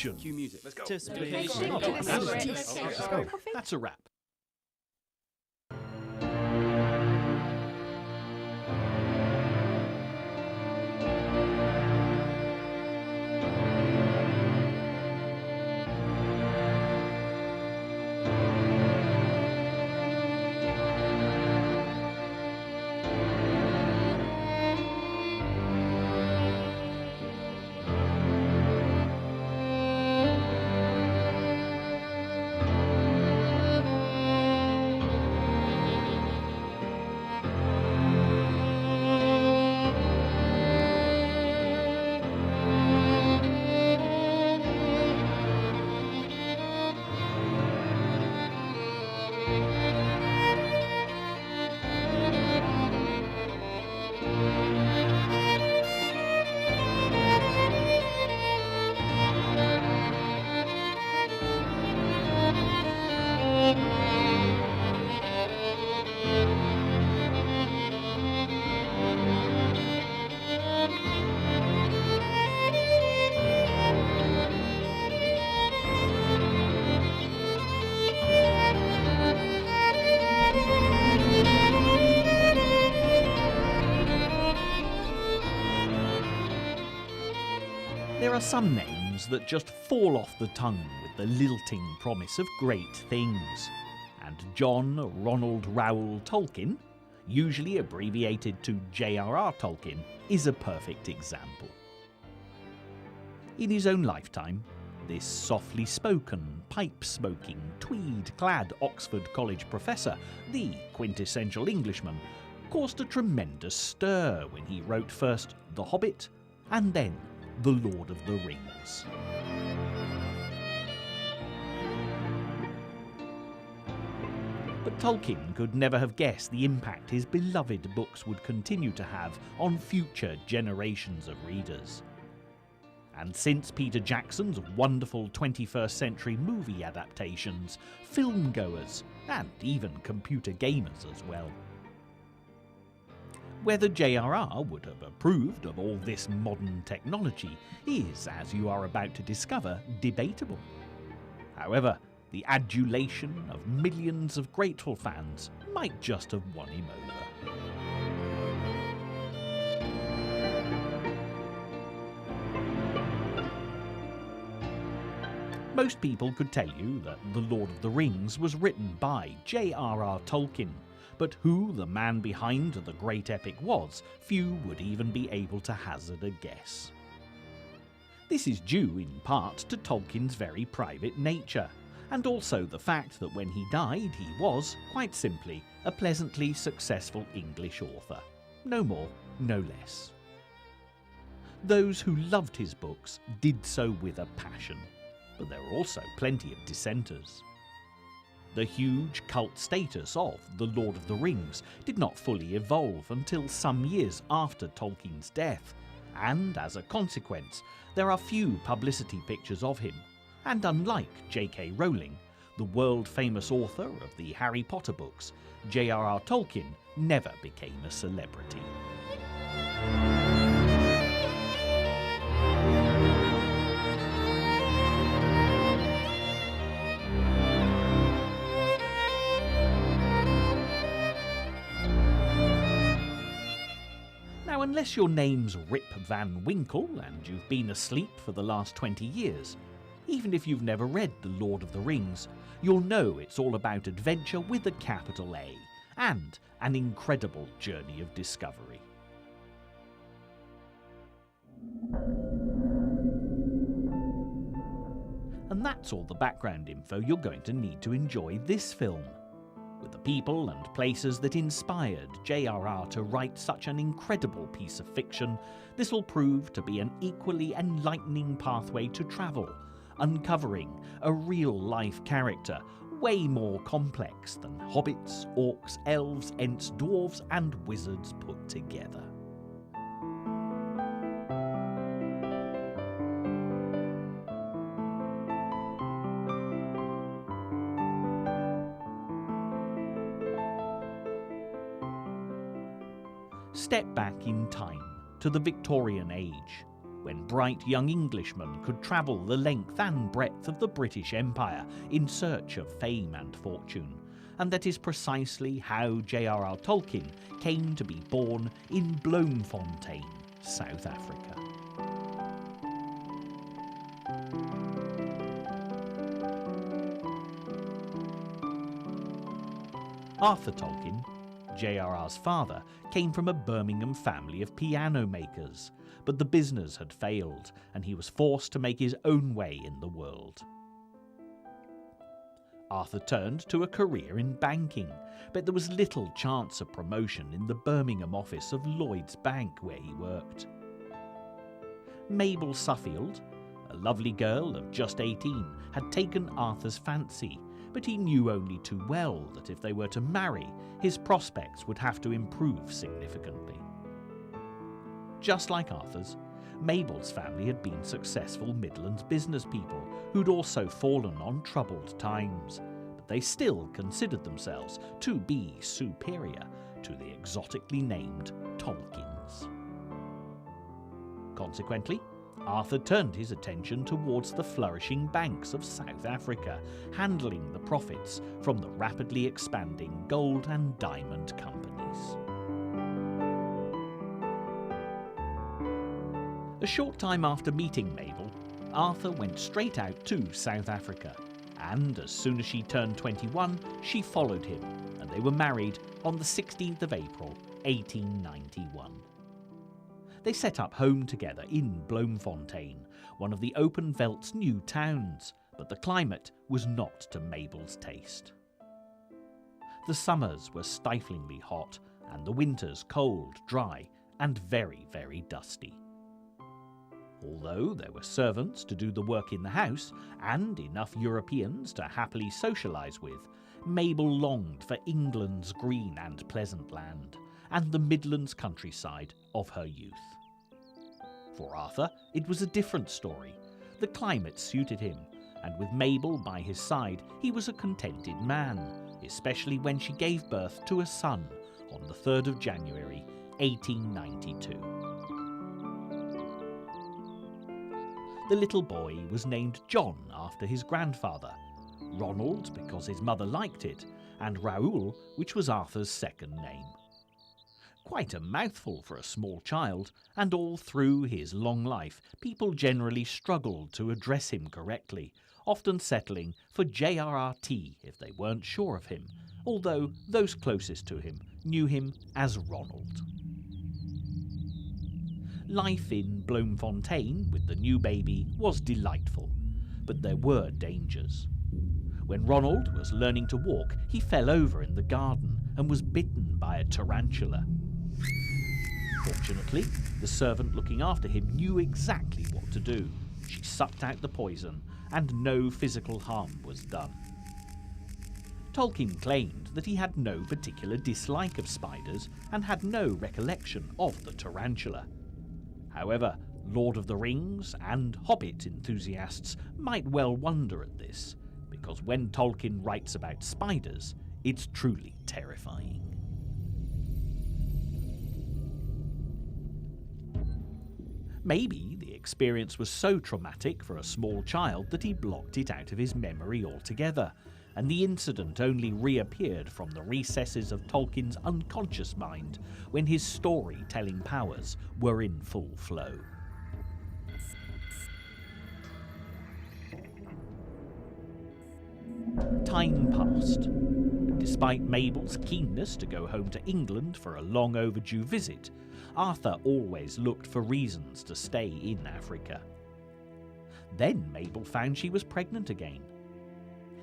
action. Cue music. Let's go. That's a wrap. There are some names that just fall off the tongue with the lilting promise of great things, and John Ronald Reuel Tolkien, usually abbreviated to J.R.R.Tolkien, is a perfect example. In his own lifetime, this softly spoken, pipe-smoking, tweed-clad Oxford College professor, the quintessential Englishman, caused a tremendous stir when he wrote first The Hobbit and then The Lord of the Rings. But Tolkien could never have guessed the impact his beloved books would continue to have on future generations of readers. And since Peter Jackson's wonderful 21st century movie adaptations, filmgoers, and even computer gamers as well. Whether J.R.R. would have approved of all this modern technology is, as you are about to discover, debatable. However, the adulation of millions of grateful fans might just have won him over. Most people could tell you that The Lord of the Rings was written by J.R.R. Tolkien, but who the man behind the great epic was, few would even be able to hazard a guess. This is due in part to Tolkien's very private nature, and also the fact that when he died he was, quite simply, a pleasantly successful English author. No more, no less. Those who loved his books did so with a passion, but there were also plenty of dissenters. The huge cult status of The Lord of the Rings did not fully evolve until some years after Tolkien's death, and as a consequence, there are few publicity pictures of him, and unlike J.K. Rowling, the world-famous author of the Harry Potter books, J.R.R. Tolkien never became a celebrity. Now, unless your name's Rip Van Winkle and you've been asleep for the last 20 years, even if you've never read The Lord of the Rings, you'll know it's all about adventure with a capital A, and an incredible journey of discovery. And that's all the background info you're going to need to enjoy this film. With the people and places that inspired J.R.R. to write such an incredible piece of fiction, this will prove to be an equally enlightening pathway to travel, uncovering a real-life character way more complex than hobbits, orcs, elves, ents, dwarves and wizards put together. Step back in time to the Victorian age, when bright young Englishmen could travel the length and breadth of the British Empire in search of fame and fortune, and that is precisely how J.R.R. Tolkien came to be born in Bloemfontein, South Africa. Arthur Tolkien, J.R.R.'s father, came from a Birmingham family of piano makers, but the business had failed and he was forced to make his own way in the world. Arthur turned to a career in banking, but there was little chance of promotion in the Birmingham office of Lloyd's Bank where he worked. Mabel Suffield, a lovely girl of just 18, had taken Arthur's fancy, but he knew only too well that if they were to marry, his prospects would have to improve significantly. Just like Arthur's, Mabel's family had been successful Midlands business people who'd also fallen on troubled times, but they still considered themselves to be superior to the exotically named Tolkiens. Consequently, Arthur turned his attention towards the flourishing banks of South Africa, handling the profits from the rapidly expanding gold and diamond companies. A short time after meeting Mabel, Arthur went straight out to South Africa, and as soon as she turned 21, she followed him, and they were married on the 16th of April, 1891. They set up home together in Bloemfontein, one of the open veldt's new towns, but the climate was not to Mabel's taste. The summers were stiflingly hot, and the winters cold, dry, and very, very dusty. Although there were servants to do the work in the house, and enough Europeans to happily socialise with, Mabel longed for England's green and pleasant land, and the Midlands countryside of her youth. For Arthur, it was a different story. The climate suited him, and with Mabel by his side, he was a contented man, especially when she gave birth to a son on the 3rd of January, 1892. The little boy was named John after his grandfather, Ronald because his mother liked it, and Raoul, which was Arthur's second name. Quite a mouthful for a small child, and all through his long life people generally struggled to address him correctly, often settling for J.R.R.T. if they weren't sure of him, although those closest to him knew him as Ronald. Life in Bloemfontein with the new baby was delightful, but there were dangers. When Ronald was learning to walk, he fell over in the garden and was bitten by a tarantula. Fortunately, the servant looking after him knew exactly what to do. She sucked out the poison, and no physical harm was done. Tolkien claimed that he had no particular dislike of spiders and had no recollection of the tarantula. However, Lord of the Rings and Hobbit enthusiasts might well wonder at this, because when Tolkien writes about spiders, it's truly terrifying. Maybe the experience was so traumatic for a small child that he blocked it out of his memory altogether, and the incident only reappeared from the recesses of Tolkien's unconscious mind when his storytelling powers were in full flow. Time passed, and despite Mabel's keenness to go home to England for a long overdue visit, Arthur always looked for reasons to stay in Africa. Then Mabel found she was pregnant again.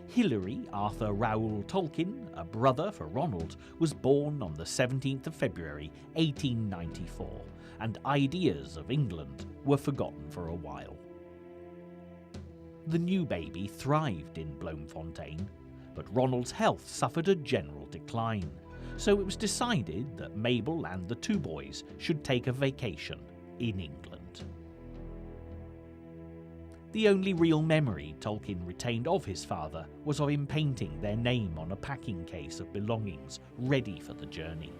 Hilary Arthur Raoul Tolkien, a brother for Ronald, was born on the 17th of February 1894, and ideas of England were forgotten for a while. The new baby thrived in Bloemfontein, but Ronald's health suffered a general decline, so it was decided that Mabel and the two boys should take a vacation in England. The only real memory Tolkien retained of his father was of him painting their name on a packing case of belongings ready for the journey,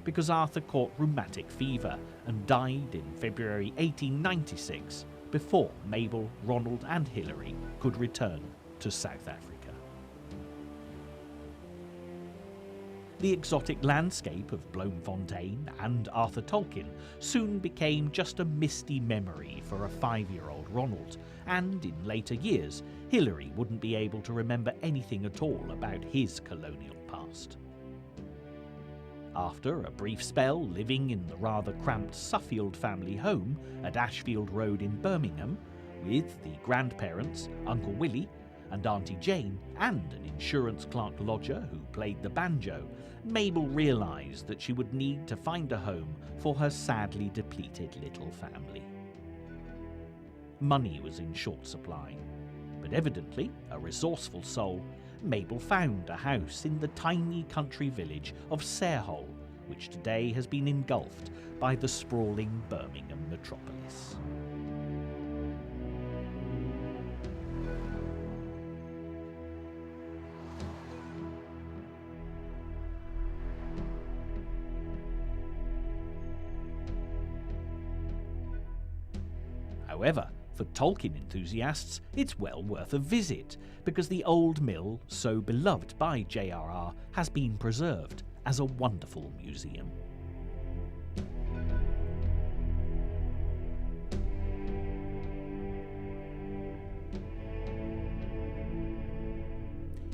because Arthur caught rheumatic fever and died in February 1896 before Mabel, Ronald and Hilary could return to South Africa. The exotic landscape of Bloemfontein and Arthur Tolkien soon became just a misty memory for a 5-year-old Ronald, and in later years, Hilary wouldn't be able to remember anything at all about his colonial past. After a brief spell living in the rather cramped Suffield family home at Ashfield Road in Birmingham, with the grandparents, Uncle Willie, and Auntie Jane, and an insurance clerk lodger who played the banjo, Mabel realised that she would need to find a home for her sadly depleted little family. Money was in short supply, but evidently, a resourceful soul, Mabel found a house in the tiny country village of Sarehole, which today has been engulfed by the sprawling Birmingham metropolis. However, for Tolkien enthusiasts, it's well worth a visit, because the old mill, so beloved by J.R.R., has been preserved as a wonderful museum.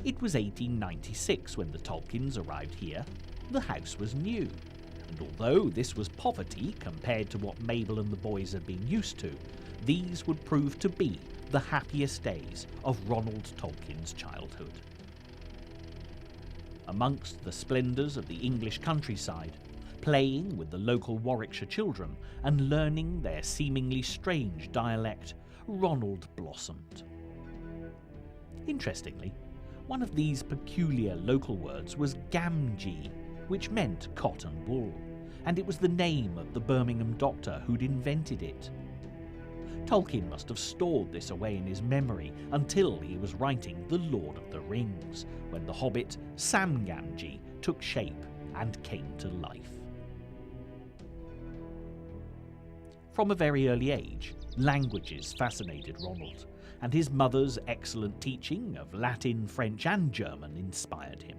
It was 1896 when the Tolkiens arrived here. The house was new, and although this was poverty compared to what Mabel and the boys had been used to, these would prove to be the happiest days of Ronald Tolkien's childhood. Amongst the splendours of the English countryside, playing with the local Warwickshire children and learning their seemingly strange dialect, Ronald blossomed. Interestingly, one of these peculiar local words was gamgee, which meant cotton wool, and it was the name of the Birmingham doctor who'd invented it. Tolkien must have stored this away in his memory until he was writing The Lord of the Rings, when the hobbit Sam Gamgee took shape and came to life. From a very early age, languages fascinated Ronald, and his mother's excellent teaching of Latin, French and German inspired him.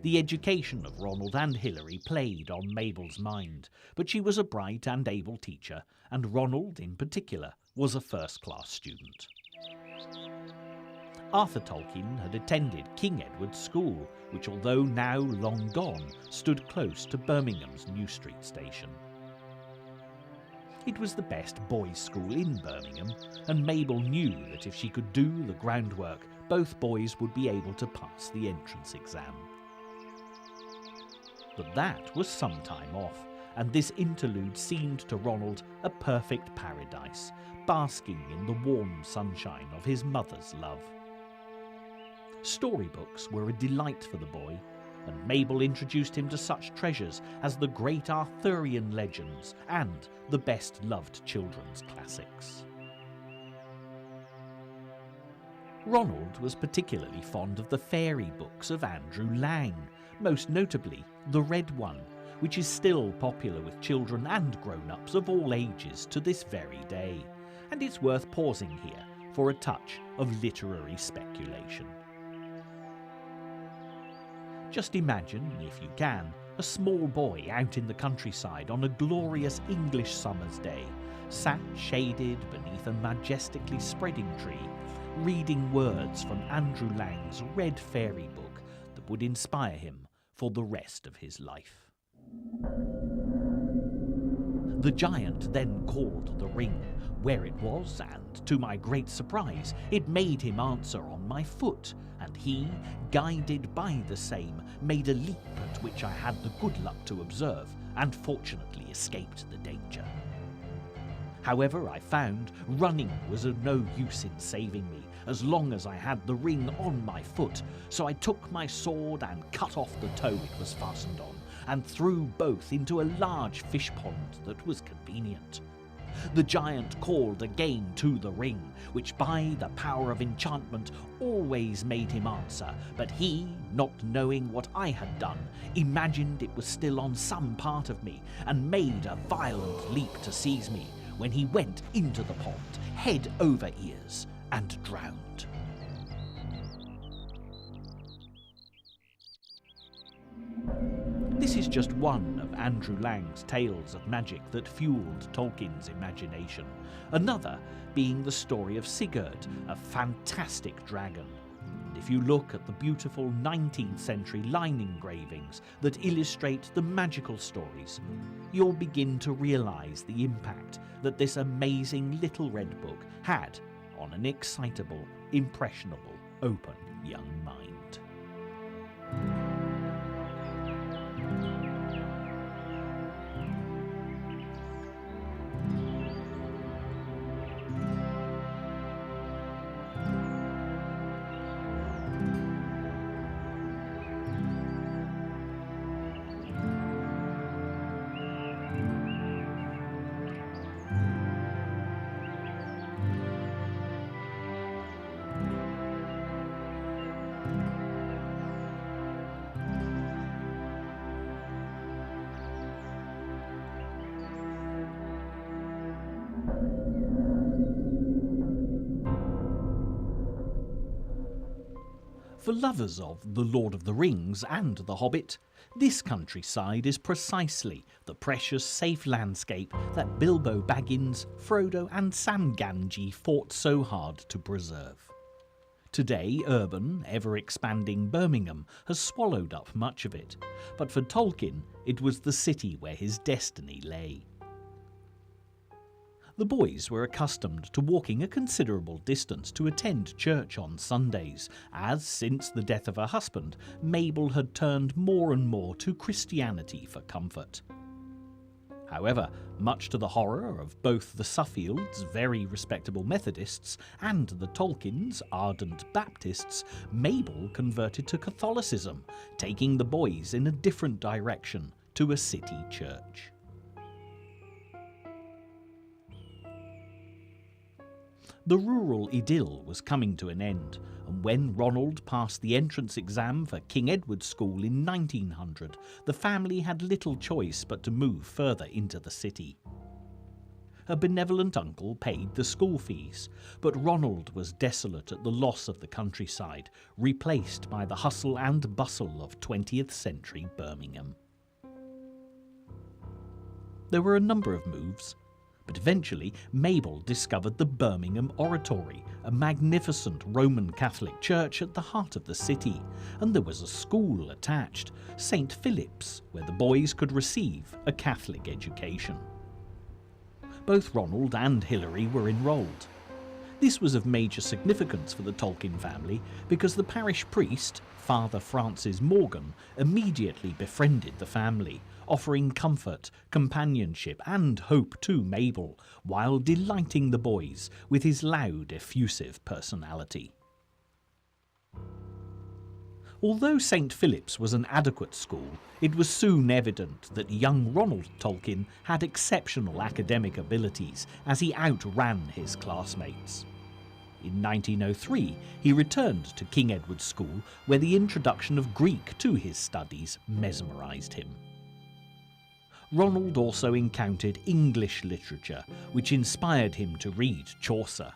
The education of Ronald and Hilary played on Mabel's mind, but she was a bright and able teacher, and Ronald in particular was a first-class student. Arthur Tolkien had attended King Edward's School, which although now long gone, stood close to Birmingham's New Street station. It was the best boys' school in Birmingham, and Mabel knew that if she could do the groundwork, both boys would be able to pass the entrance exam. But that was some time off, and this interlude seemed to Ronald a perfect paradise, basking in the warm sunshine of his mother's love. Storybooks were a delight for the boy, and Mabel introduced him to such treasures as the great Arthurian legends and the best-loved children's classics. Ronald was particularly fond of the fairy books of Andrew Lang, most notably The Red One, which is still popular with children and grown-ups of all ages to this very day, and it's worth pausing here for a touch of literary speculation. Just imagine, if you can, a small boy out in the countryside on a glorious English summer's day, sat shaded beneath a majestically spreading tree, reading words from Andrew Lang's Red Fairy book that would inspire him for the rest of his life. The giant then called the ring where it was, and to my great surprise, it made him answer on my foot, and he, guided by the same, made a leap at which I had the good luck to observe, and fortunately escaped the danger. However, I found running was of no use in saving me, as long as I had the ring on my foot, so I took my sword and cut off the toe it was fastened on, and threw both into a large fish pond that was convenient. The giant called again to the ring, which by the power of enchantment always made him answer, but he, not knowing what I had done, imagined it was still on some part of me, and made a violent leap to seize me, when he went into the pond, head over ears, and drowned. This is just one of Andrew Lang's tales of magic that fueled Tolkien's imagination, another being the story of Sigurd, a fantastic dragon. And if you look at the beautiful 19th century line engravings that illustrate the magical stories, you'll begin to realise the impact that this amazing little red book had on an excitable, impressionable, open young mind. For lovers of The Lord of the Rings and The Hobbit, this countryside is precisely the precious, safe landscape that Bilbo Baggins, Frodo and Sam Gamgee fought so hard to preserve. Today, urban, ever-expanding Birmingham has swallowed up much of it, but for Tolkien, it was the city where his destiny lay. The boys were accustomed to walking a considerable distance to attend church on Sundays, as since the death of her husband, Mabel had turned more and more to Christianity for comfort. However, much to the horror of both the Suffields, very respectable Methodists, and the Tolkiens, ardent Baptists, Mabel converted to Catholicism, taking the boys in a different direction to a city church. The rural idyll was coming to an end, and when Ronald passed the entrance exam for King Edward's School in 1900, the family had little choice but to move further into the city. A benevolent uncle paid the school fees, but Ronald was desolate at the loss of the countryside, replaced by the hustle and bustle of 20th century Birmingham. There were a number of moves, but eventually Mabel discovered the Birmingham Oratory, a magnificent Roman Catholic church at the heart of the city, and there was a school attached, St. Philip's, where the boys could receive a Catholic education. Both Ronald and Hilary were enrolled. This was of major significance for the Tolkien family because the parish priest, Father Francis Morgan, immediately befriended the family, offering comfort, companionship and hope to Mabel, while delighting the boys with his loud, effusive personality. Although St. Philip's was an adequate school, it was soon evident that young Ronald Tolkien had exceptional academic abilities as he outran his classmates. In 1903, he returned to King Edward's School, where the introduction of Greek to his studies mesmerised him. Ronald also encountered English literature, which inspired him to read Chaucer.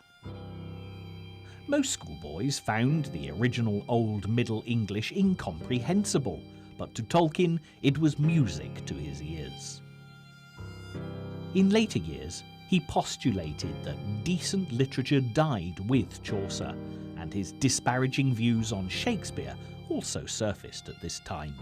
Most schoolboys found the original Old Middle English incomprehensible, but to Tolkien it was music to his ears. In later years, he postulated that decent literature died with Chaucer, and his disparaging views on Shakespeare also surfaced at this time.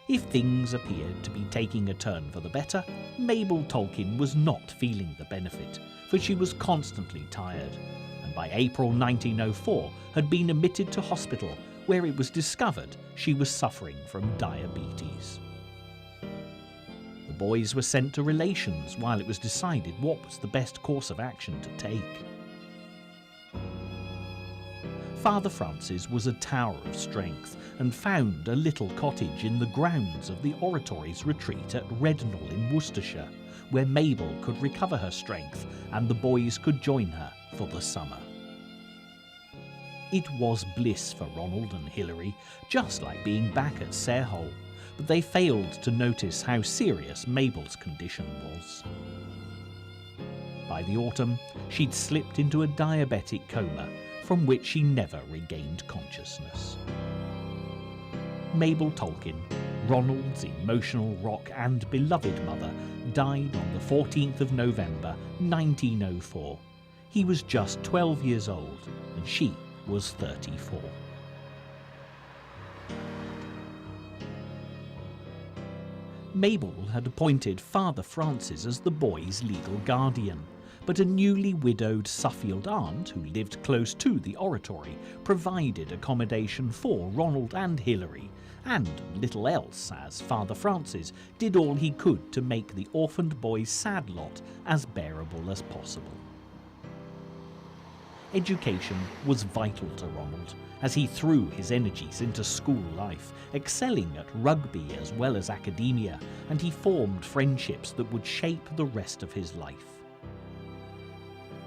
If things appeared to be taking a turn for the better, Mabel Tolkien was not feeling the benefit, for she was constantly tired, and by April 1904 had been admitted to hospital, where it was discovered she was suffering from diabetes. The boys were sent to relations while it was decided what was the best course of action to take. Father Francis was a tower of strength and found a little cottage in the grounds of the Oratory's retreat at Rednall in Worcestershire, where Mabel could recover her strength and the boys could join her for the summer. It was bliss for Ronald and Hilary, just like being back at Sarehole, but they failed to notice how serious Mabel's condition was. By the autumn, she'd slipped into a diabetic coma from which she never regained consciousness. Mabel Tolkien, Ronald's emotional rock and beloved mother, died on the 14th of November 1904. He was just 12 years old and she was 34. Mabel had appointed Father Francis as the boy's legal guardian, but a newly widowed Suffield aunt who lived close to the Oratory provided accommodation for Ronald and Hilary, and little else, as Father Francis did all he could to make the orphaned boy's sad lot as bearable as possible. Education was vital to Ronald, as he threw his energies into school life, excelling at rugby as well as academia, and he formed friendships that would shape the rest of his life.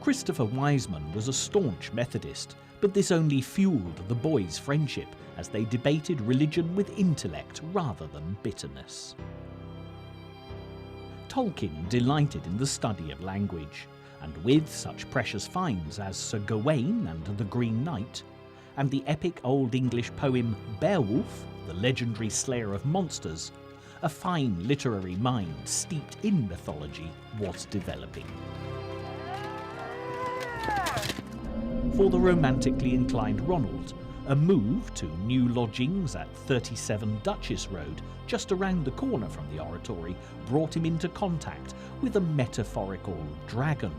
Christopher Wiseman was a staunch Methodist, but this only fueled the boys' friendship as they debated religion with intellect rather than bitterness. Tolkien delighted in the study of language, and with such precious finds as Sir Gawain and the Green Knight, and the epic Old English poem Beowulf, the legendary slayer of monsters, a fine literary mind steeped in mythology was developing. For the romantically inclined Ronald, a move to new lodgings at 37 Duchess Road, just around the corner from the Oratory, brought him into contact with a metaphorical dragon,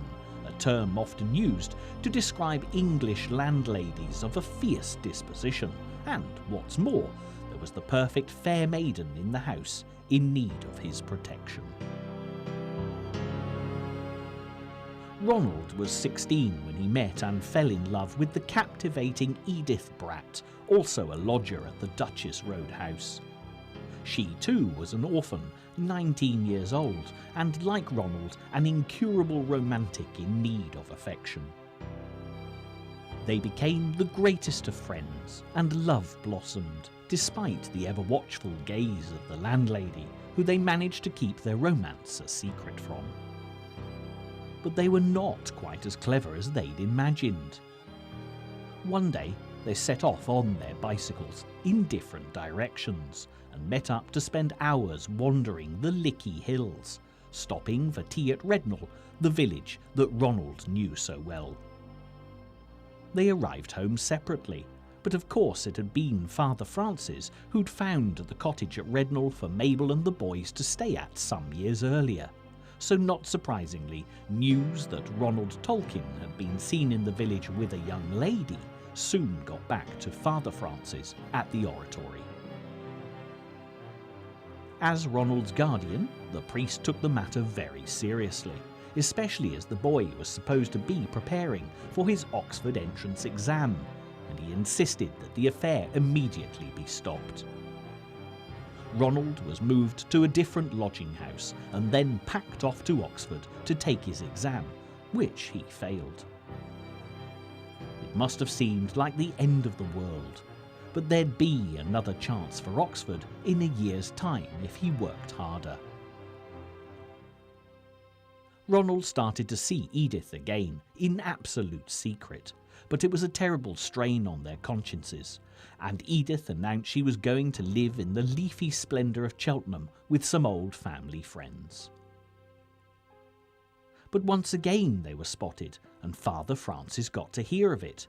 a term often used to describe English landladies of a fierce disposition, and, what's more, there was the perfect fair maiden in the house in need of his protection. Ronald was 16 when he met and fell in love with the captivating Edith Bratt, also a lodger at the Duchess Road house. She too was an orphan, 19 years old, and like Ronald, an incurable romantic in need of affection. They became the greatest of friends, and love blossomed, despite the ever-watchful gaze of the landlady, who they managed to keep their romance a secret from. But they were not quite as clever as they'd imagined. One day, they set off on their bicycles in different directions and met up to spend hours wandering the Lickey Hills, stopping for tea at Rednall, the village that Ronald knew so well. They arrived home separately, but of course it had been Father Francis who'd found the cottage at Rednall for Mabel and the boys to stay at some years earlier. So not surprisingly, news that Ronald Tolkien had been seen in the village with a young lady soon got back to Father Francis at the Oratory. As Ronald's guardian, the priest took the matter very seriously, especially as the boy was supposed to be preparing for his Oxford entrance exam, and he insisted that the affair immediately be stopped. Ronald was moved to a different lodging house and then packed off to Oxford to take his exam, which he failed. It must have seemed like the end of the world, but there'd be another chance for Oxford in a year's time if he worked harder. Ronald started to see Edith again, in absolute secret, but it was a terrible strain on their consciences, and Edith announced she was going to live in the leafy splendour of Cheltenham with some old family friends. But once again they were spotted, and Father Francis got to hear of it.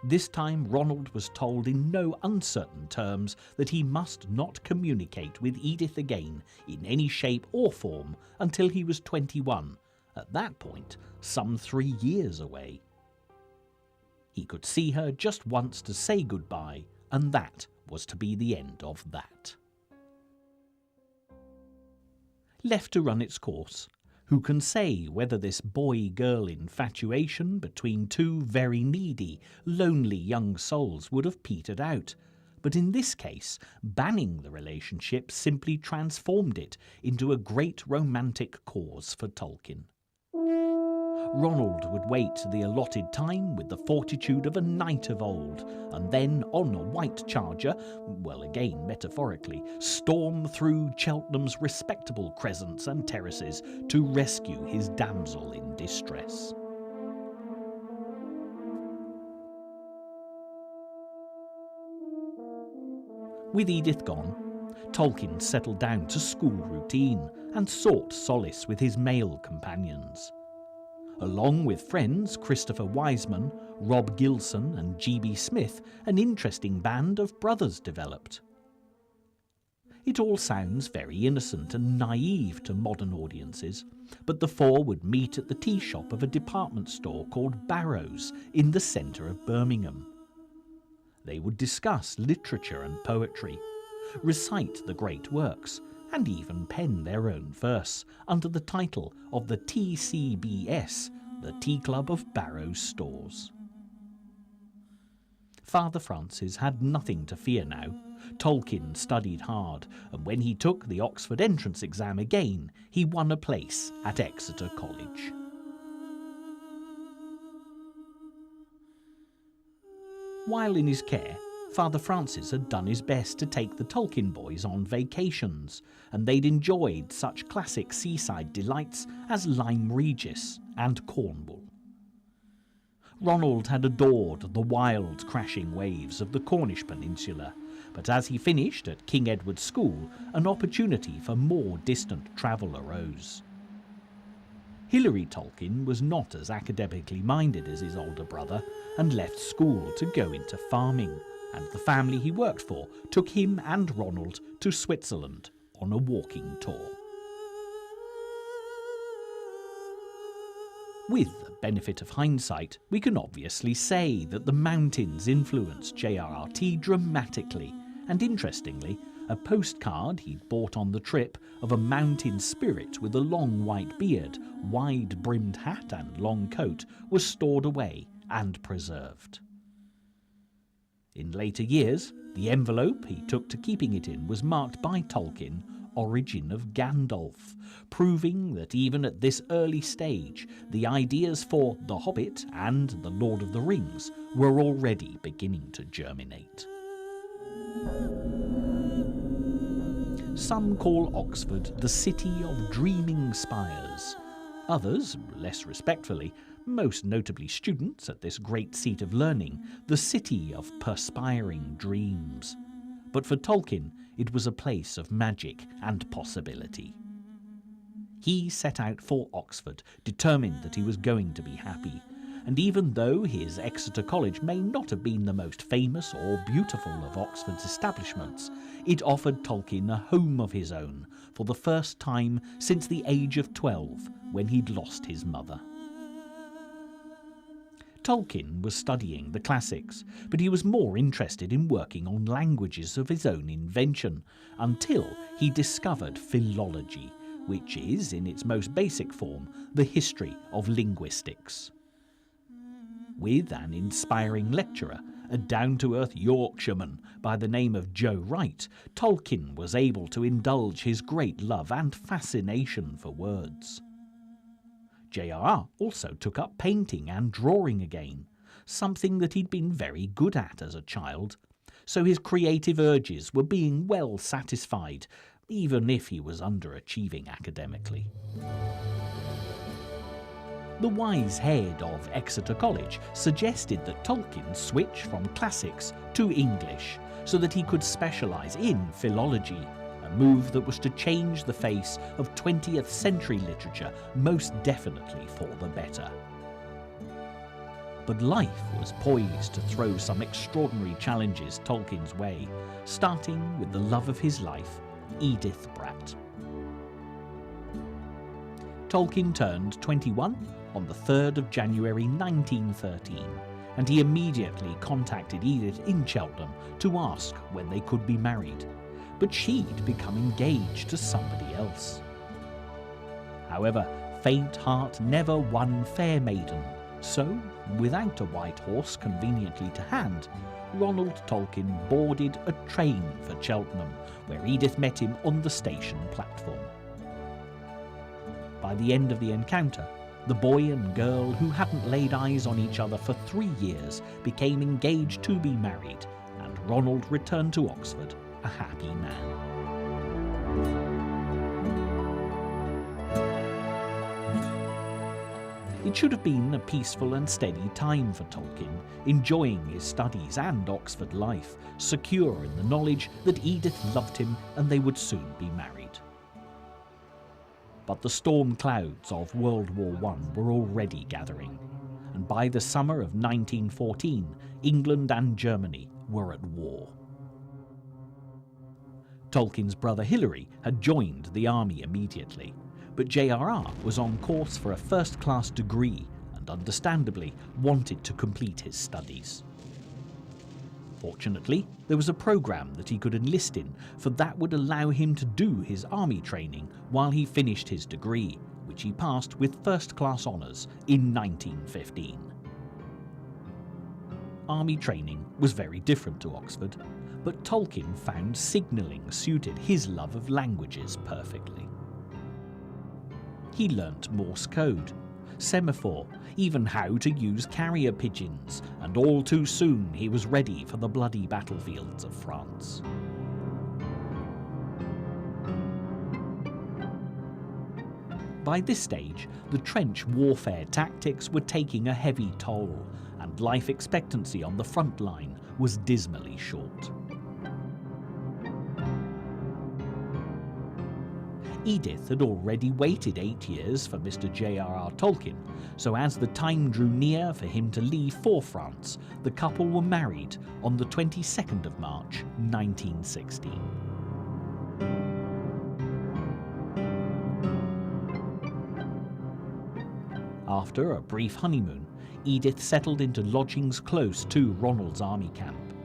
This time Ronald was told in no uncertain terms that he must not communicate with Edith again in any shape or form until he was 21, at that point some 3 years away. He could see her just once to say goodbye, and that was to be the end of that. Left to run its course, Who can say whether this boy-girl infatuation between two very needy, lonely young souls would have petered out? But in this case, banning the relationship simply transformed it into a great romantic cause for Tolkien. Ronald would wait the allotted time with the fortitude of a knight of old, and then, on a white charger, well again metaphorically, storm through Cheltenham's respectable crescents and terraces to rescue his damsel in distress. With Edith gone, Tolkien settled down to school routine and sought solace with his male companions. Along with friends Christopher Wiseman, Rob Gilson and G.B. Smith, an interesting band of brothers developed. It all sounds very innocent and naive to modern audiences, but the four would meet at the tea shop of a department store called Barrow's in the centre of Birmingham. They would discuss literature and poetry, recite the great works, and even pen their own verse under the title of the TCBS, the Tea Club of Barrow's Stores. Father Francis had nothing to fear now. Tolkien studied hard, and when he took the Oxford entrance exam again, he won a place at Exeter College. While in his care, Father Francis had done his best to take the Tolkien boys on vacations, and they'd enjoyed such classic seaside delights as Lyme Regis and Cornwall. Ronald had adored the wild crashing waves of the Cornish peninsula, but as he finished at King Edward's School, an opportunity for more distant travel arose. Hilary Tolkien was not as academically minded as his older brother and left school to go into farming, and the family he worked for took him and Ronald to Switzerland on a walking tour. With the benefit of hindsight, we can obviously say that the mountains influenced J.R.R.T. dramatically, and interestingly, a postcard he'd bought on the trip of a mountain spirit with a long white beard, wide-brimmed hat and long coat was stored away and preserved. In later years, the envelope he took to keeping it in was marked by Tolkien, Origin of Gandalf, proving that even at this early stage, the ideas for The Hobbit and The Lord of the Rings were already beginning to germinate. Some call Oxford the city of dreaming spires. Others, less respectfully, most notably students at this great seat of learning, the city of perspiring dreams. But for Tolkien, it was a place of magic and possibility. He set out for Oxford, determined that he was going to be happy, and even though his Exeter College may not have been the most famous or beautiful of Oxford's establishments, it offered Tolkien a home of his own for the first time since the age of 12, when he'd lost his mother. Tolkien was studying the classics, but he was more interested in working on languages of his own invention, until he discovered philology, which is, in its most basic form, the history of linguistics. With an inspiring lecturer, a down-to-earth Yorkshireman by the name of Joe Wright, Tolkien was able to indulge his great love and fascination for words. J.R.R. also took up painting and drawing again, something that he'd been very good at as a child, so his creative urges were being well satisfied, even if he was underachieving academically. The wise head of Exeter College suggested that Tolkien switch from classics to English so that he could specialise in philology, a move that was to change the face of 20th century literature most definitely for the better. But life was poised to throw some extraordinary challenges Tolkien's way, starting with the love of his life, Edith Bratt. Tolkien turned 21 on the 3rd of January 1913, and he immediately contacted Edith in Cheltenham to ask when they could be married, but she'd become engaged to somebody else. However, faint heart never won fair maiden, so, without a white horse conveniently to hand, Ronald Tolkien boarded a train for Cheltenham, where Edith met him on the station platform. By the end of the encounter, the boy and girl who hadn't laid eyes on each other for 3 years became engaged to be married, and Ronald returned to Oxford a happy man. It should have been a peaceful and steady time for Tolkien, enjoying his studies and Oxford life, secure in the knowledge that Edith loved him and they would soon be married. But the storm clouds of World War I were already gathering, and by the summer of 1914, England and Germany were at war. Tolkien's brother Hilary had joined the army immediately, but J.R.R. was on course for a first-class degree and understandably wanted to complete his studies. Fortunately, there was a programme that he could enlist in, for that would allow him to do his army training while he finished his degree, which he passed with first-class honours in 1915. Army training was very different to Oxford, but Tolkien found signalling suited his love of languages perfectly. He learnt Morse code, semaphore, even how to use carrier pigeons, and all too soon he was ready for the bloody battlefields of France. By this stage, the trench warfare tactics were taking a heavy toll, and life expectancy on the front line was dismally short. Edith had already waited 8 years for Mr. J.R.R. Tolkien, so as the time drew near for him to leave for France, the couple were married on the 22nd of March, 1916. After a brief honeymoon, Edith settled into lodgings close to Ronald's army camp,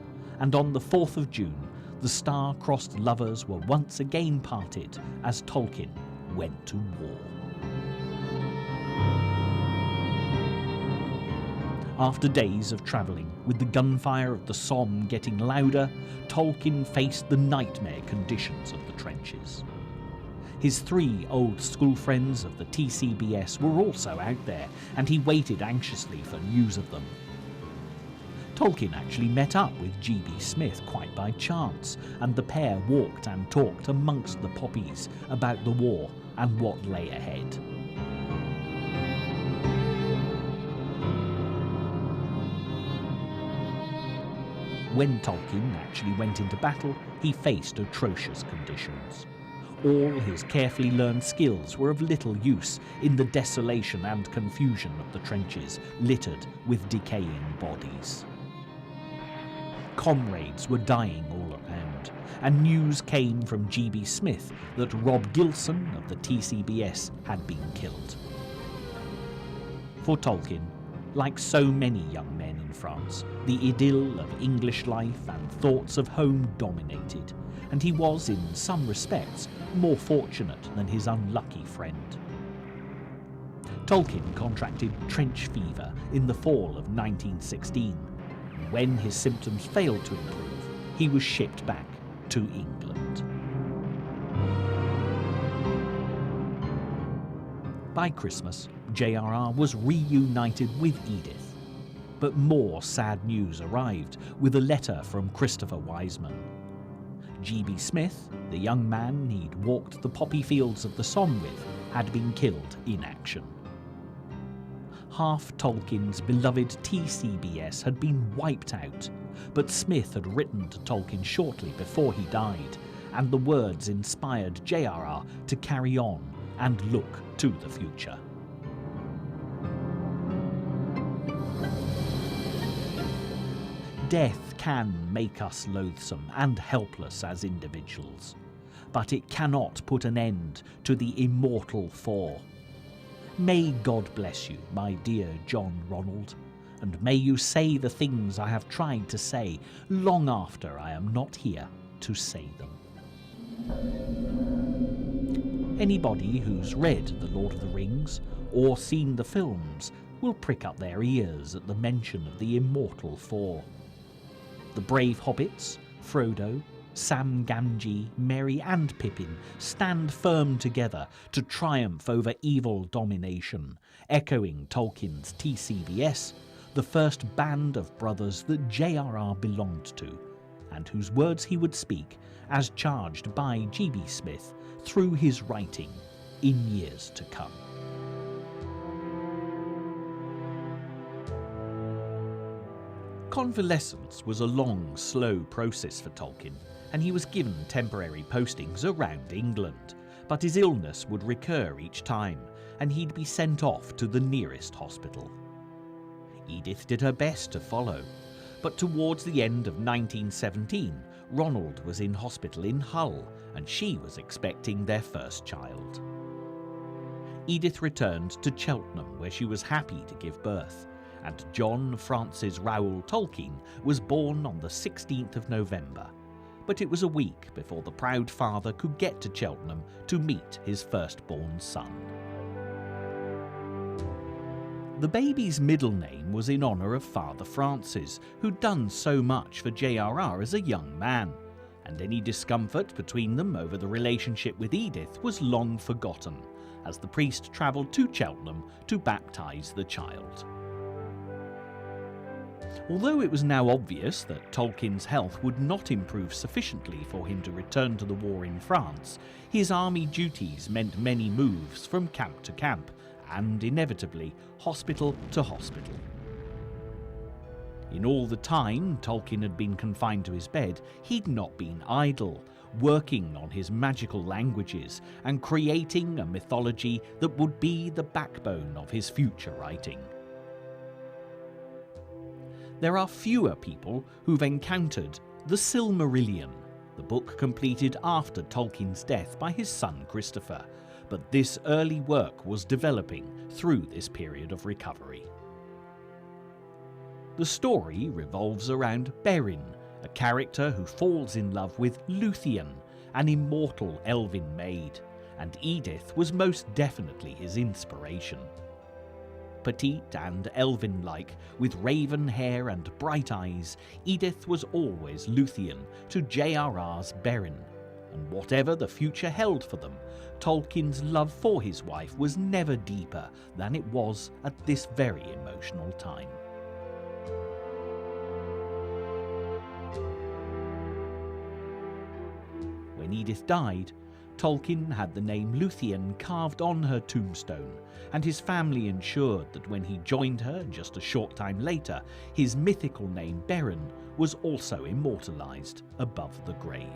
and on the 4th of June, the star-crossed lovers were once again parted as Tolkien went to war. After days of travelling, with the gunfire of the Somme getting louder, Tolkien faced the nightmare conditions of the trenches. His 3 old school friends of the TCBS were also out there, and he waited anxiously for news of them. Tolkien actually met up with G.B. Smith quite by chance, and the pair walked and talked amongst the poppies about the war and what lay ahead. When Tolkien actually went into battle, he faced atrocious conditions. All his carefully learned skills were of little use in the desolation and confusion of the trenches, littered with decaying bodies. Comrades were dying all around, and news came from G.B. Smith that Rob Gilson of the TCBS had been killed. For Tolkien, like so many young men in France, the idyll of English life and thoughts of home dominated, and he was, in some respects, more fortunate than his unlucky friend. Tolkien contracted trench fever in the fall of 1916. When his symptoms failed to improve, he was shipped back to England. By Christmas, J.R.R. was reunited with Edith. But more sad news arrived with a letter from Christopher Wiseman. G.B. Smith, the young man he'd walked the poppy fields of the Somme with, had been killed in action. Half Tolkien's beloved TCBS had been wiped out, but Smith had written to Tolkien shortly before he died, and the words inspired J.R.R. to carry on and look to the future. Death can make us loathsome and helpless as individuals, but it cannot put an end to the immortal four. May God bless you, my dear John Ronald, and may you say the things I have tried to say long after I am not here to say them. Anybody who's read The Lord of the Rings or seen the films will prick up their ears at the mention of the Immortal Four. The brave hobbits, Frodo, Sam Gamgee, Merry and Pippin stand firm together to triumph over evil domination, echoing Tolkien's TCBS, the first band of brothers that J.R.R. belonged to, and whose words he would speak, as charged by G.B. Smith, through his writing in years to come. Convalescence was a long, slow process for Tolkien, and he was given temporary postings around England, but his illness would recur each time, and he'd be sent off to the nearest hospital. Edith did her best to follow, but towards the end of 1917, Ronald was in hospital in Hull, and she was expecting their first child. Edith returned to Cheltenham, where she was happy to give birth, and John Francis Raoul Tolkien was born on the 16th of November, but it was a week before the proud father could get to Cheltenham to meet his firstborn son. The baby's middle name was in honour of Father Francis, who'd done so much for J.R.R. as a young man, and any discomfort between them over the relationship with Edith was long forgotten, as the priest travelled to Cheltenham to baptise the child. Although it was now obvious that Tolkien's health would not improve sufficiently for him to return to the war in France, his army duties meant many moves from camp to camp, and inevitably hospital to hospital. In all the time Tolkien had been confined to his bed, he'd not been idle, working on his magical languages and creating a mythology that would be the backbone of his future writing. There are fewer people who've encountered the Silmarillion, the book completed after Tolkien's death by his son Christopher, but this early work was developing through this period of recovery. The story revolves around Beren, a character who falls in love with Luthien, an immortal elven maid, and Edith was most definitely his inspiration. Petite and elven-like, with raven hair and bright eyes, Edith was always Luthien to J.R.R.'s Beren, and whatever the future held for them, Tolkien's love for his wife was never deeper than it was at this very emotional time. When Edith died, Tolkien had the name Luthien carved on her tombstone, and his family ensured that when he joined her just a short time later, his mythical name Beren was also immortalised above the grave.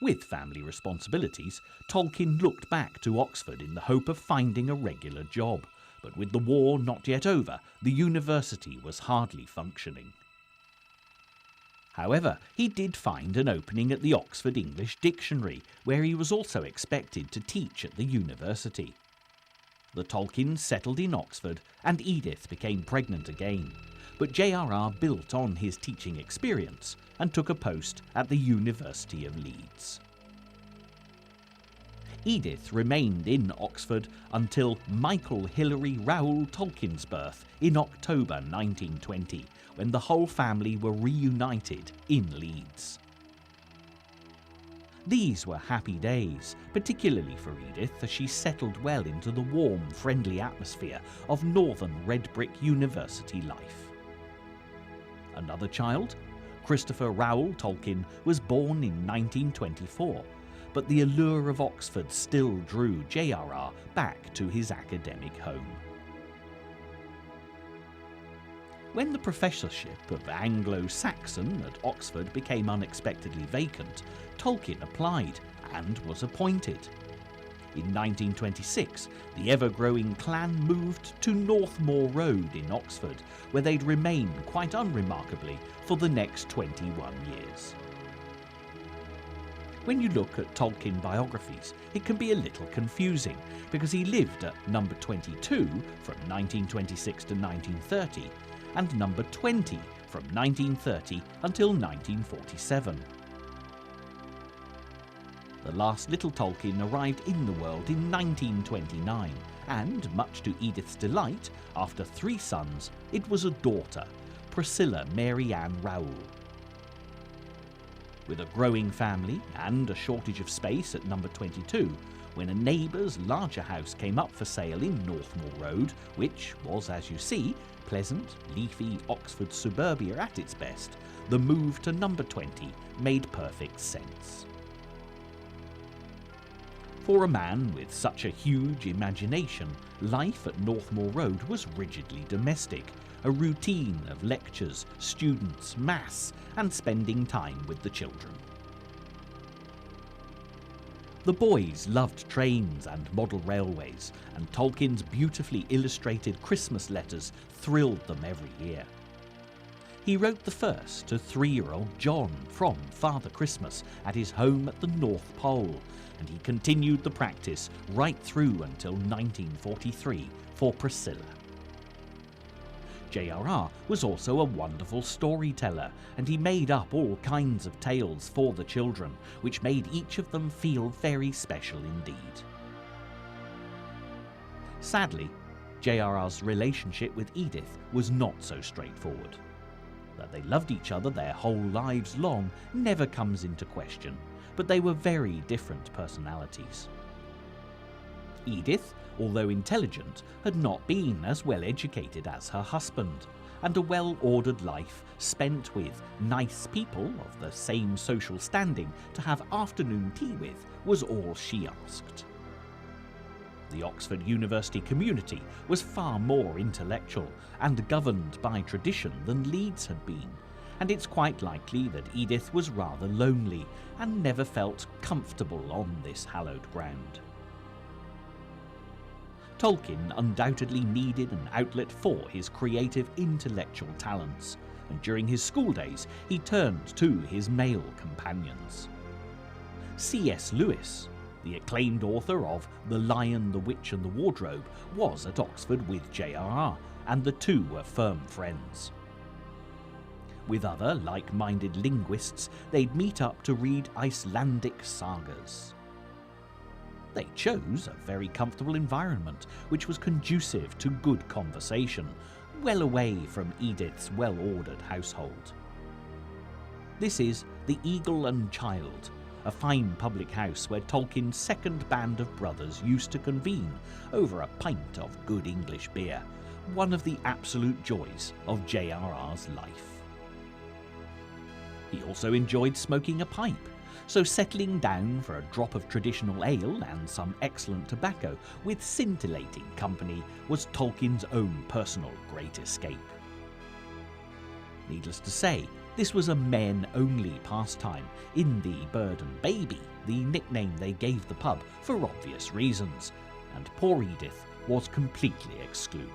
With family responsibilities, Tolkien looked back to Oxford in the hope of finding a regular job, but with the war not yet over, the university was hardly functioning. However, he did find an opening at the Oxford English Dictionary, where he was also expected to teach at the university. The Tolkiens settled in Oxford, and Edith became pregnant again, but J.R.R. built on his teaching experience and took a post at the University of Leeds. Edith remained in Oxford until Michael Hilary Raoul Tolkien's birth in October 1920, when the whole family were reunited in Leeds. These were happy days, particularly for Edith, as she settled well into the warm, friendly atmosphere of northern red brick university life. Another child, Christopher Raoul Tolkien, was born in 1924, but the allure of Oxford still drew J.R.R. back to his academic home. When the professorship of Anglo-Saxon at Oxford became unexpectedly vacant, Tolkien applied and was appointed. In 1926, the ever-growing clan moved to Northmoor Road in Oxford, where they'd remain quite unremarkably for the next 21 years. When you look at Tolkien biographies, it can be a little confusing, because he lived at number 22 from 1926 to 1930, and number 20 from 1930 until 1947. The last little Tolkien arrived in the world in 1929, and much to Edith's delight, after 3 sons, it was a daughter, Priscilla Mary Ann Rowell. With a growing family and a shortage of space at number 22, when a neighbour's larger house came up for sale in Northmoor Road, which was, as you see, pleasant, leafy Oxford suburbia at its best, the move to number 20 made perfect sense. For a man with such a huge imagination, life at Northmoor Road was rigidly domestic, a routine of lectures, students, maths, and spending time with the children. The boys loved trains and model railways, and Tolkien's beautifully illustrated Christmas letters thrilled them every year. He wrote the first to 3-year-old John from Father Christmas at his home at the North Pole, and he continued the practice right through until 1943 for Priscilla. J.R.R. was also a wonderful storyteller, and he made up all kinds of tales for the children, which made each of them feel very special indeed. Sadly, J.R.R.'s relationship with Edith was not so straightforward. That they loved each other their whole lives long never comes into question, but they were very different personalities. Edith, although intelligent, had not been as well educated as her husband, and a well-ordered life spent with nice people of the same social standing to have afternoon tea with was all she asked. The Oxford University community was far more intellectual and governed by tradition than Leeds had been, and it's quite likely that Edith was rather lonely and never felt comfortable on this hallowed ground. Tolkien undoubtedly needed an outlet for his creative intellectual talents, and during his school days he turned to his male companions. C.S. Lewis, the acclaimed author of The Lion, the Witch and the Wardrobe, was at Oxford with J.R.R., and the two were firm friends. With other like-minded linguists, they'd meet up to read Icelandic sagas. They chose a very comfortable environment, which was conducive to good conversation, well away from Edith's well-ordered household. This is the Eagle and Child, a fine public house where Tolkien's second band of brothers used to convene over a pint of good English beer, one of the absolute joys of J.R.R.'s life. He also enjoyed smoking a pipe, so settling down for a drop of traditional ale and some excellent tobacco with scintillating company was Tolkien's own personal great escape. Needless to say, this was a men-only pastime, in the Bird and Baby, the nickname they gave the pub for obvious reasons, and poor Edith was completely excluded.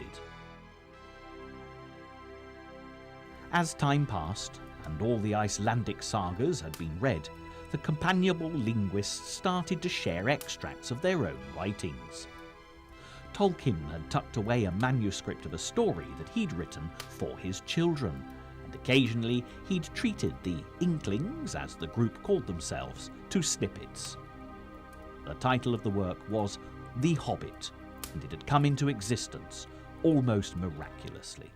As time passed, and all the Icelandic sagas had been read, the companionable linguists started to share extracts of their own writings. Tolkien had tucked away a manuscript of a story that he'd written for his children, and occasionally he'd treated the Inklings, as the group called themselves, to snippets. The title of the work was The Hobbit, and it had come into existence almost miraculously.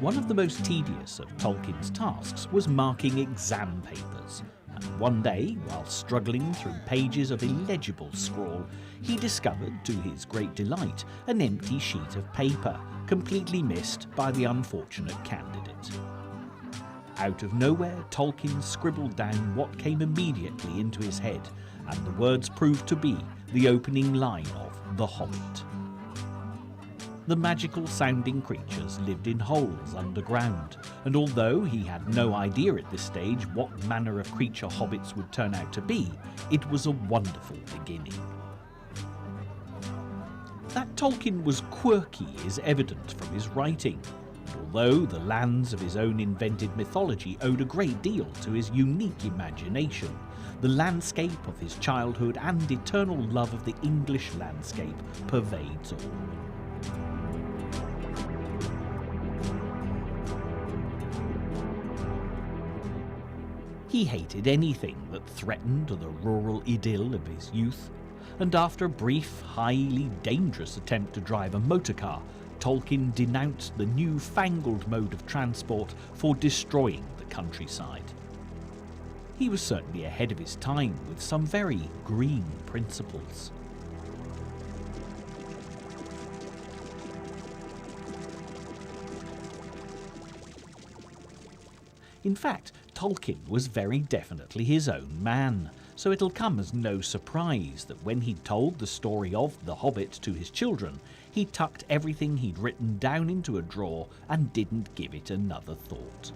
One of the most tedious of Tolkien's tasks was marking exam papers, and one day, while struggling through pages of illegible scrawl, he discovered, to his great delight, an empty sheet of paper, completely missed by the unfortunate candidate. Out of nowhere, Tolkien scribbled down what came immediately into his head, and the words proved to be the opening line of The Hobbit. The magical-sounding creatures lived in holes underground, and although he had no idea at this stage what manner of creature hobbits would turn out to be, it was a wonderful beginning. That Tolkien was quirky is evident from his writing, and although the lands of his own invented mythology owed a great deal to his unique imagination, the landscape of his childhood and eternal love of the English landscape pervades all. He hated anything that threatened the rural idyll of his youth, and after a brief, highly dangerous attempt to drive a motorcar, Tolkien denounced the new-fangled mode of transport for destroying the countryside. He was certainly ahead of his time with some very green principles. In fact, Tolkien was very definitely his own man, so it'll come as no surprise that when he told the story of The Hobbit to his children, he tucked everything he'd written down into a drawer and didn't give it another thought.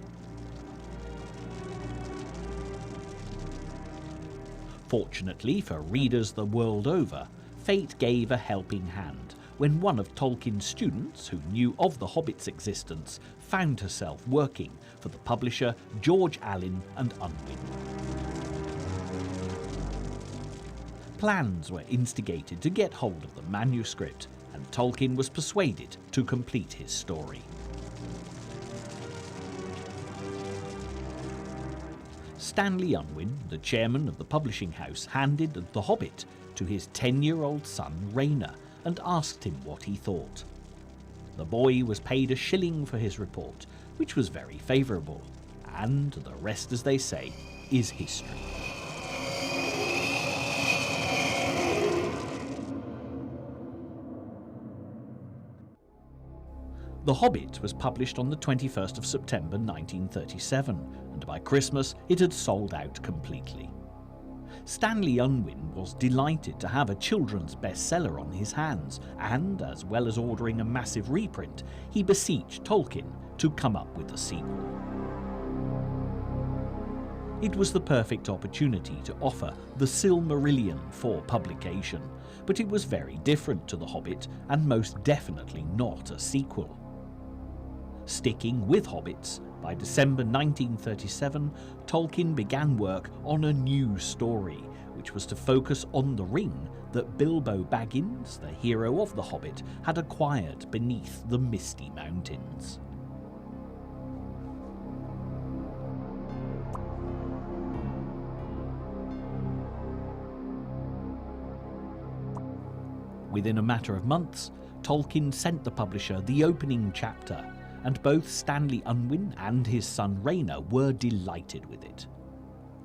Fortunately for readers the world over, fate gave a helping hand when one of Tolkien's students, who knew of The Hobbit's existence, found herself working for the publisher George Allen and Unwin. Plans were instigated to get hold of the manuscript, and Tolkien was persuaded to complete his story. Stanley Unwin, the chairman of the publishing house, handed The Hobbit to his 10-year-old son Rayner and asked him what he thought. The boy was paid a shilling for his report, which was very favourable, and the rest, as they say, is history. The Hobbit was published on the 21st of September 1937, and by Christmas it had sold out completely. Stanley Unwin was delighted to have a children's bestseller on his hands, and as well as ordering a massive reprint, he beseeched Tolkien to come up with a sequel. It was the perfect opportunity to offer The Silmarillion for publication, but it was very different to The Hobbit and most definitely not a sequel. Sticking with hobbits, by December 1937, Tolkien began work on a new story, which was to focus on the ring that Bilbo Baggins, the hero of The Hobbit, had acquired beneath the Misty Mountains. Within a matter of months, Tolkien sent the publisher the opening chapter, and both Stanley Unwin and his son Rayner were delighted with it.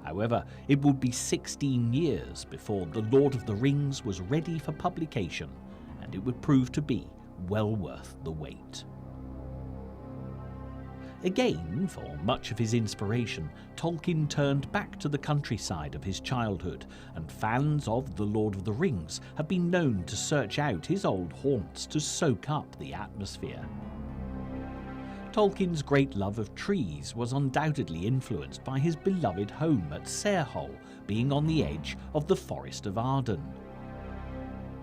However, it would be 16 years before The Lord of the Rings was ready for publication, and it would prove to be well worth the wait. Again, for much of his inspiration, Tolkien turned back to the countryside of his childhood, and fans of The Lord of the Rings have been known to search out his old haunts to soak up the atmosphere. Tolkien's great love of trees was undoubtedly influenced by his beloved home at Sarehole, being on the edge of the Forest of Arden.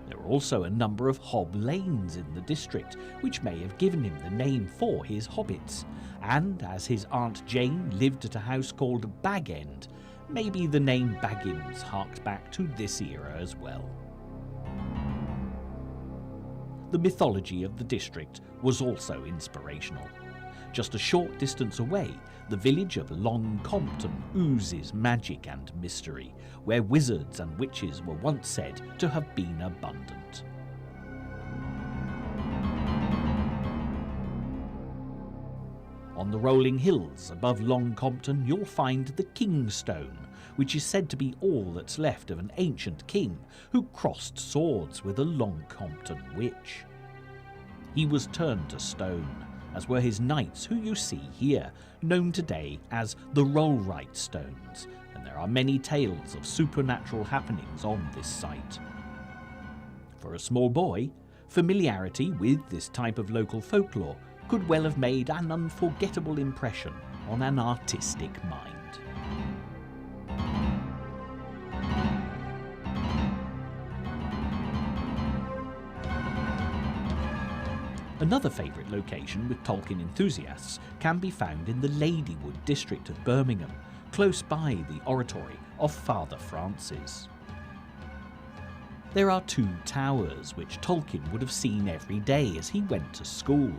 There were also a number of hob lanes in the district, which may have given him the name for his hobbits, and as his Aunt Jane lived at a house called Bag End, maybe the name Baggins harked back to this era as well. The mythology of the district was also inspirational. Just a short distance away, the village of Long Compton oozes magic and mystery, where wizards and witches were once said to have been abundant. On the rolling hills above Long Compton you'll find the King's Stone, which is said to be all that's left of an ancient king who crossed swords with a Long Compton witch. He was turned to stone, as were his knights who you see here, known today as the Rollright Stones, and there are many tales of supernatural happenings on this site. For a small boy, familiarity with this type of local folklore could well have made an unforgettable impression on an artistic mind. Another favourite location with Tolkien enthusiasts can be found in the Ladywood district of Birmingham, close by the oratory of Father Francis. There are two towers which Tolkien would have seen every day as he went to school.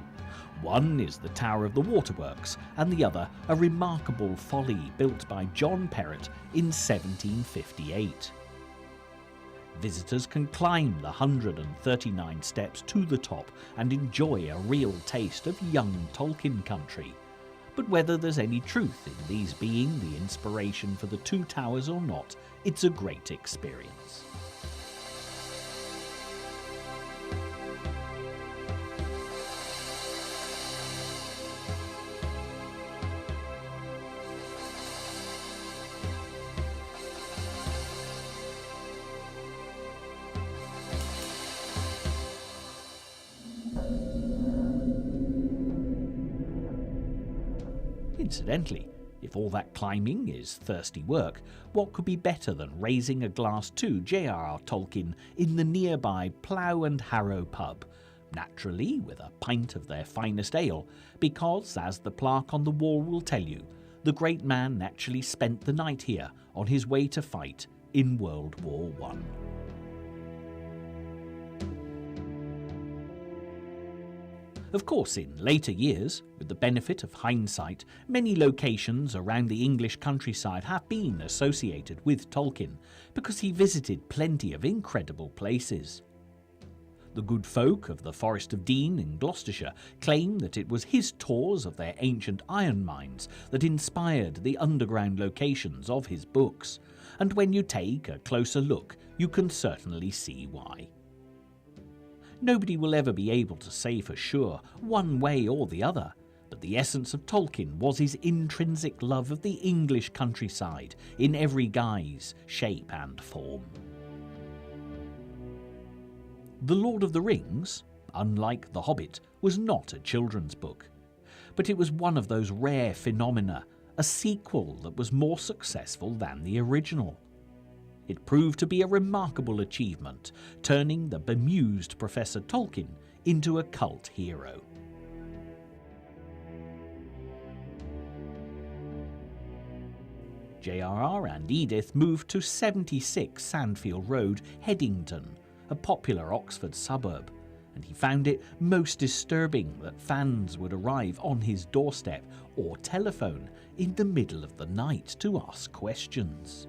One is the Tower of the Waterworks, and the other a remarkable folly built by John Perrott in 1758. Visitors can climb the 139 steps to the top and enjoy a real taste of young Tolkien country. But whether there's any truth in these being the inspiration for the two towers or not, it's a great experience. Incidentally, if all that climbing is thirsty work, what could be better than raising a glass to J.R.R. Tolkien in the nearby Plough and Harrow pub, naturally with a pint of their finest ale, because, as the plaque on the wall will tell you, the great man actually spent the night here on his way to fight in World War I. Of course, in later years, with the benefit of hindsight, many locations around the English countryside have been associated with Tolkien, because he visited plenty of incredible places. The good folk of the Forest of Dean in Gloucestershire claim that it was his tours of their ancient iron mines that inspired the underground locations of his books, and when you take a closer look, you can certainly see why. Nobody will ever be able to say for sure, one way or the other, but the essence of Tolkien was his intrinsic love of the English countryside in every guise, shape and form. The Lord of the Rings, unlike The Hobbit, was not a children's book, but it was one of those rare phenomena, a sequel that was more successful than the original. It proved to be a remarkable achievement, turning the bemused Professor Tolkien into a cult hero. J.R.R. and Edith moved to 76 Sandfield Road, Headington, a popular Oxford suburb, and he found it most disturbing that fans would arrive on his doorstep or telephone in the middle of the night to ask questions.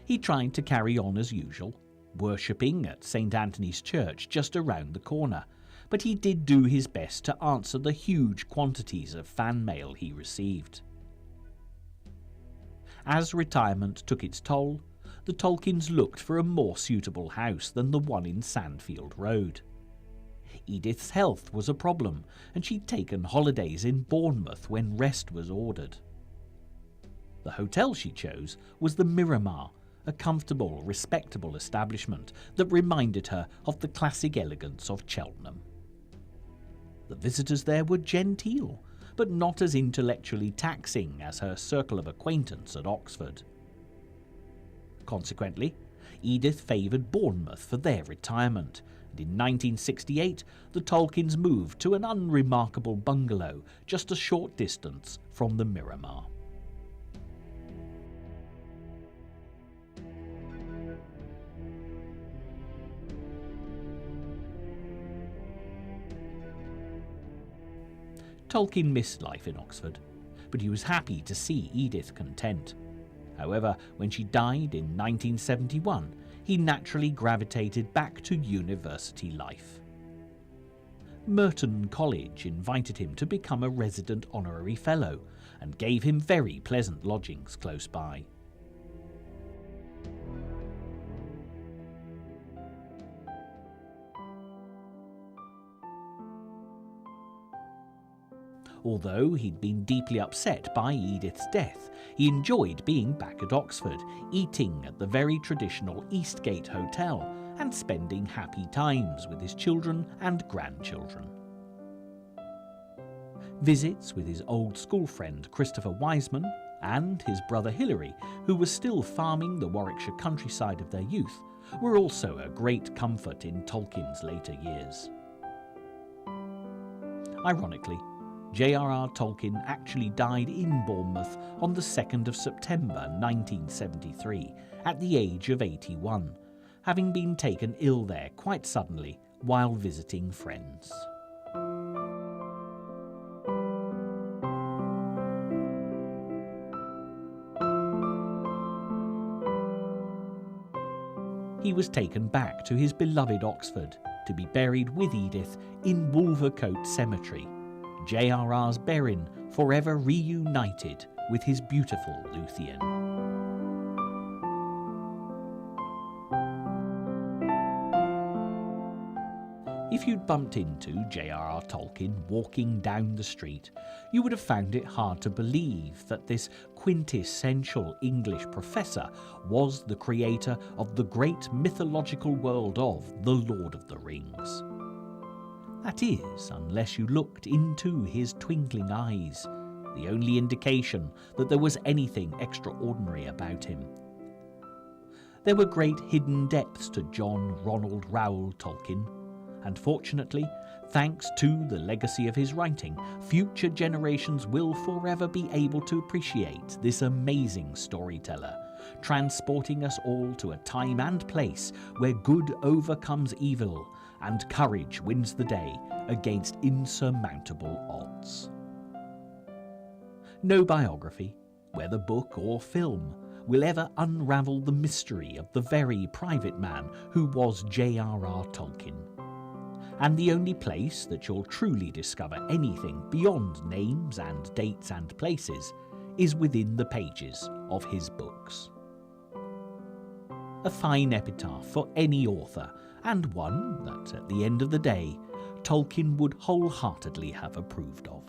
He tried to carry on as usual, worshipping at St. Anthony's Church just around the corner, but he did do his best to answer the huge quantities of fan mail he received. As retirement took its toll, the Tolkiens looked for a more suitable house than the one in Sandfield Road. Edith's health was a problem, and she'd taken holidays in Bournemouth when rest was ordered. The hotel she chose was the Miramar, a comfortable, respectable establishment that reminded her of the classic elegance of Cheltenham. The visitors there were genteel, but not as intellectually taxing as her circle of acquaintance at Oxford. Consequently, Edith favoured Bournemouth for their retirement, and in 1968 the Tolkiens moved to an unremarkable bungalow just a short distance from the Miramar. Tolkien missed life in Oxford, but he was happy to see Edith content. However, when she died in 1971, he naturally gravitated back to university life. Merton College invited him to become a resident honorary fellow and gave him very pleasant lodgings close by. Although he'd been deeply upset by Edith's death, he enjoyed being back at Oxford, eating at the very traditional Eastgate Hotel and spending happy times with his children and grandchildren. Visits with his old school friend Christopher Wiseman and his brother Hilary, who was still farming the Warwickshire countryside of their youth, were also a great comfort in Tolkien's later years. Ironically, J.R.R. Tolkien actually died in Bournemouth on the 2nd of September 1973 at the age of 81, having been taken ill there quite suddenly while visiting friends. He was taken back to his beloved Oxford to be buried with Edith in Wolvercote Cemetery, J.R.R.'s Berrin forever reunited with his beautiful Luthien. If you'd bumped into J.R.R. Tolkien walking down the street, you would have found it hard to believe that this quintessential English professor was the creator of the great mythological world of The Lord of the Rings. That is, unless you looked into his twinkling eyes, the only indication that there was anything extraordinary about him. There were great hidden depths to John Ronald Reuel Tolkien, and fortunately, thanks to the legacy of his writing, future generations will forever be able to appreciate this amazing storyteller, transporting us all to a time and place where good overcomes evil and courage wins the day against insurmountable odds. No biography, whether book or film, will ever unravel the mystery of the very private man who was J.R.R. Tolkien. And the only place that you'll truly discover anything beyond names and dates and places is within the pages of his books. A fine epitaph for any author, and one that, at the end of the day, Tolkien would wholeheartedly have approved of.